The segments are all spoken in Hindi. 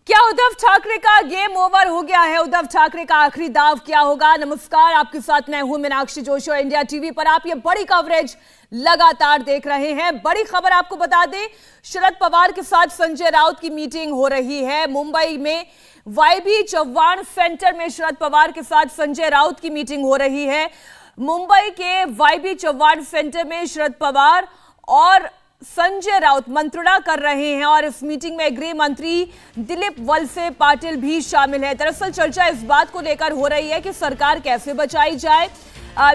क्या उद्धव ठाकरे का गेम ओवर हो गया है? उद्धव ठाकरे का आखिरी दाव क्या होगा? नमस्कार, आपके साथ मैं हूं मीनाक्षी जोशी और इंडिया टीवी पर आप ये बड़ी कवरेज लगातार देख रहे हैं। बड़ी खबर आपको बता दें, शरद पवार के साथ संजय राउत की मीटिंग हो रही है मुंबई में वाईबी चौहान सेंटर में। शरद पवार के साथ संजय राउत की मीटिंग हो रही है मुंबई के वाईबी चौहान सेंटर में। शरद पवार और संजय राउत मंत्रणा कर रहे हैं और इस मीटिंग में गृह मंत्री दिलीप वलसे पाटिल भी शामिल है। दरअसल चर्चा इस बात को लेकर हो रही है कि सरकार कैसे बचाई जाए।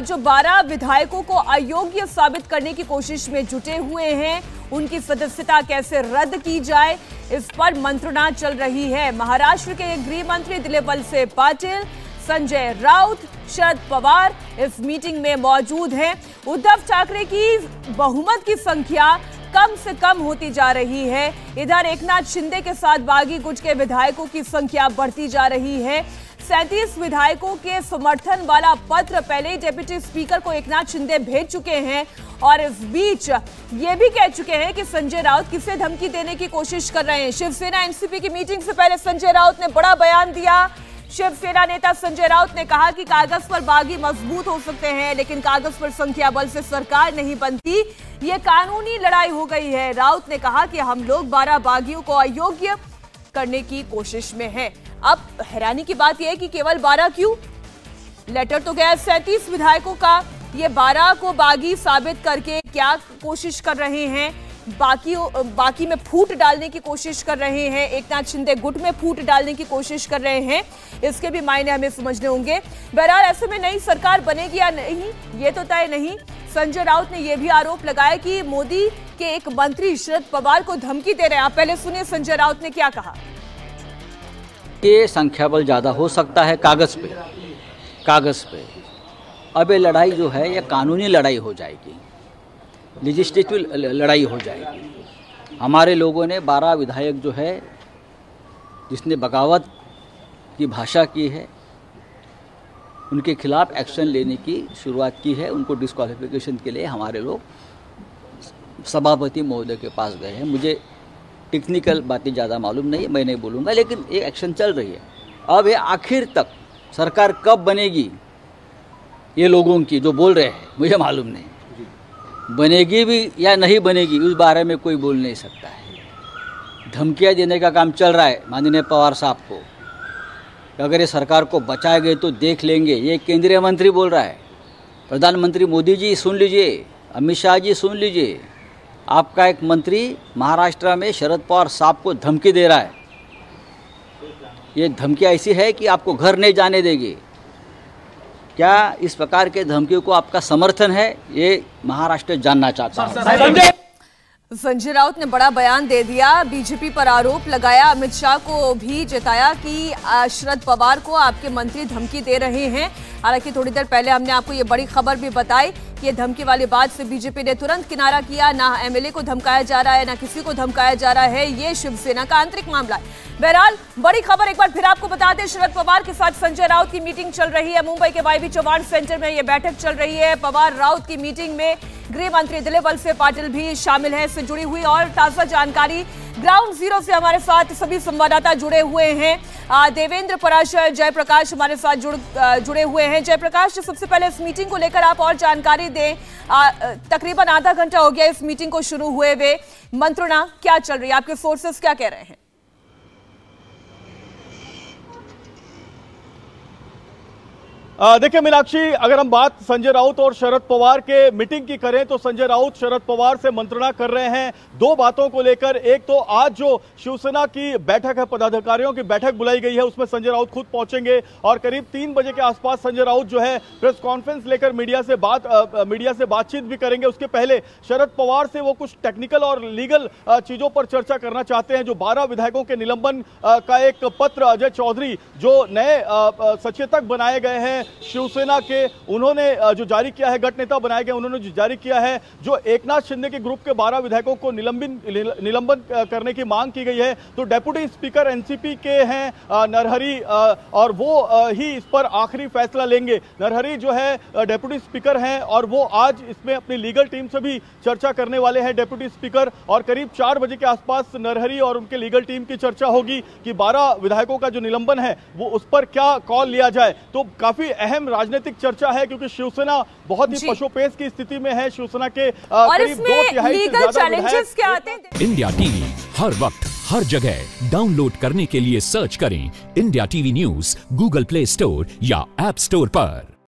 जो 12 विधायकों को अयोग्य साबित करने की कोशिश में जुटे हुए हैं, उनकी सदस्यता कैसे रद्द की जाए, इस पर मंत्रणा चल रही है। महाराष्ट्र के गृह मंत्री दिलीप वलसे पाटिल, संजय राउत, शरद पवार इस मीटिंग में मौजूद हैं। उद्धव ठाकरे की बहुमत की संख्या कम से कम होती जा रही है। इधर एकनाथ शिंदे के साथ बागी गुट के विधायकों की संख्या बढ़ती जा रही है। 37 विधायकों के समर्थन वाला पत्र पहले ही डिप्टी स्पीकर को एकनाथ शिंदे भेज चुके हैं और इस बीच ये भी कह चुके हैं कि संजय राउत किसे धमकी देने की कोशिश कर रहे हैं। शिवसेना एनसीपी की मीटिंग से पहले संजय राउत ने बड़ा बयान दिया। शिवसेना नेता संजय राउत ने कहा कि कागज पर बागी मजबूत हो सकते हैं, लेकिन कागज पर संख्या बल से सरकार नहीं बनती, ये कानूनी लड़ाई हो गई है। राउत ने कहा कि हम लोग 12 बागियों को अयोग्य करने की कोशिश में हैं। अब हैरानी की बात यह है कि केवल 12 क्यों? लेटर तो गया 37 विधायकों का, ये 12 को बागी साबित करके क्या कोशिश कर रहे हैं? बाकी में फूट डालने की कोशिश कर रहे हैं, एकनाथ शिंदे गुट में फूट डालने की कोशिश कर रहे हैं। इसके भी मायने हमें समझने होंगे। बहरहाल ऐसे में नई सरकार बनेगी या नहीं, ये तो तय नहीं। संजय राउत ने यह भी आरोप लगाया कि मोदी के एक मंत्री शरद पवार को धमकी दे रहे हैं। आप पहले सुनिए संजय राउत ने क्या कहा। ये संख्याबल ज्यादा हो सकता है कागज पे। अब ये लड़ाई जो है ये कानूनी लड़ाई हो जाएगी, लेजिस्लेटिव लड़ाई हो जाएगी। हमारे लोगों ने 12 विधायक जो है जिसने बगावत की भाषा की है, उनके खिलाफ एक्शन लेने की शुरुआत की है। उनको डिस्क्वालिफिकेशन के लिए हमारे लोग सभापति महोदय के पास गए हैं। मुझे टेक्निकल बातें ज़्यादा मालूम नहीं है, मैं नहीं बोलूँगा, लेकिन एक एक्शन चल रही है। अब ये आखिर तक सरकार कब बनेगी, ये लोगों की जो बोल रहे हैं मुझे मालूम नहीं। बनेगी भी या नहीं बनेगी उस बारे में कोई बोल नहीं सकता है। धमकियाँ देने का काम चल रहा है माननीय पवार साहब को। अगर ये सरकार को बचाएंगे तो देख लेंगे, ये केंद्रीय मंत्री बोल रहा है। प्रधानमंत्री मोदी जी सुन लीजिए, अमित शाह जी सुन लीजिए, आपका एक मंत्री महाराष्ट्र में शरद पवार साहब को धमकी दे रहा है। ये धमकी ऐसी है कि आपको घर नहीं जाने देगी। क्या इस प्रकार के धमकियों को आपका समर्थन है, ये महाराष्ट्र जानना चाहता है। संजय राउत ने बड़ा बयान दे दिया, बीजेपी पर आरोप लगाया, अमित शाह को भी जताया कि शरद पवार को आपके मंत्री धमकी दे रहे हैं। हालांकि थोड़ी देर पहले हमने आपको ये बड़ी खबर भी बताई कि ये धमकी वाली बात से बीजेपी ने तुरंत किनारा किया। ना एमएलए को धमकाया जा रहा है, ना किसी को धमकाया जा रहा है, ये शिवसेना का आंतरिक मामला है। बहरहाल बड़ी खबर एक बार फिर आपको बता दें, शरद पवार के साथ संजय राउत की मीटिंग चल रही है मुंबई के वाईबी चौहान सेंटर में। ये बैठक चल रही है। पवार राउत की मीटिंग में गृह मंत्री दिलीप वलसे पाटिल भी शामिल है। इससे जुड़ी हुई और ताजा जानकारी ग्राउंड जीरो से हमारे साथ सभी संवाददाता जुड़े हुए हैं। देवेंद्र पराशर, जयप्रकाश हमारे साथ जुड़े हुए हैं। जयप्रकाश, सबसे पहले इस मीटिंग को लेकर आप और जानकारी दें। तकरीबन आधा घंटा हो गया इस मीटिंग को शुरू हुए हुए, मंत्रणा क्या चल रही है, आपके सोर्सेस क्या कह रहे हैं? देखिए मीनाक्षी, अगर हम बात संजय राउत और शरद पवार के मीटिंग की करें तो संजय राउत शरद पवार से मंत्रणा कर रहे हैं दो बातों को लेकर। एक तो आज जो शिवसेना की बैठक है, पदाधिकारियों की बैठक बुलाई गई है, उसमें संजय राउत खुद पहुंचेंगे और करीब 3 बजे के आसपास संजय राउत जो है प्रेस कॉन्फ्रेंस लेकर मीडिया से बातचीत भी करेंगे। उसके पहले शरद पवार से वो कुछ टेक्निकल और लीगल चीजों पर चर्चा करना चाहते हैं। जो 12 विधायकों के निलंबन का एक पत्र अजय चौधरी जो नए सचेतक बनाए गए हैं शिवसेना के, उन्होंने जो जारी किया है, गट नेता बनाए गए, उन्होंने जो जारी किया है, जो एकनाथ शिंदे के ग्रुप के 12 विधायकों को निलंबन करने की मांग की गई है। तो डेप्यूटी स्पीकर एनसीपी के हैं नरहरि, और वो ही इस पर आखिरी फैसला लेंगे। नरहरि जो है डेप्यूटी स्पीकर हैं और वो आज इसमें अपनी लीगल टीम से भी चर्चा करने वाले हैं डेप्यूटी स्पीकर, और करीब 4 बजे के आसपास नरहरि और उनके लीगल टीम की चर्चा होगी कि 12 विधायकों का जो निलंबन है वो उस पर क्या कॉल लिया जाए। तो काफी अहम राजनीतिक चर्चा है, क्योंकि शिवसेना बहुत ही पशुपेश की स्थिति में है। शिवसेना के करीब 2/3 से ज्यादा चैलेंजेस क्या आते हैं। इंडिया टीवी हर वक्त हर जगह डाउनलोड करने के लिए सर्च करें India TV news Google play store या ऐप स्टोर पर।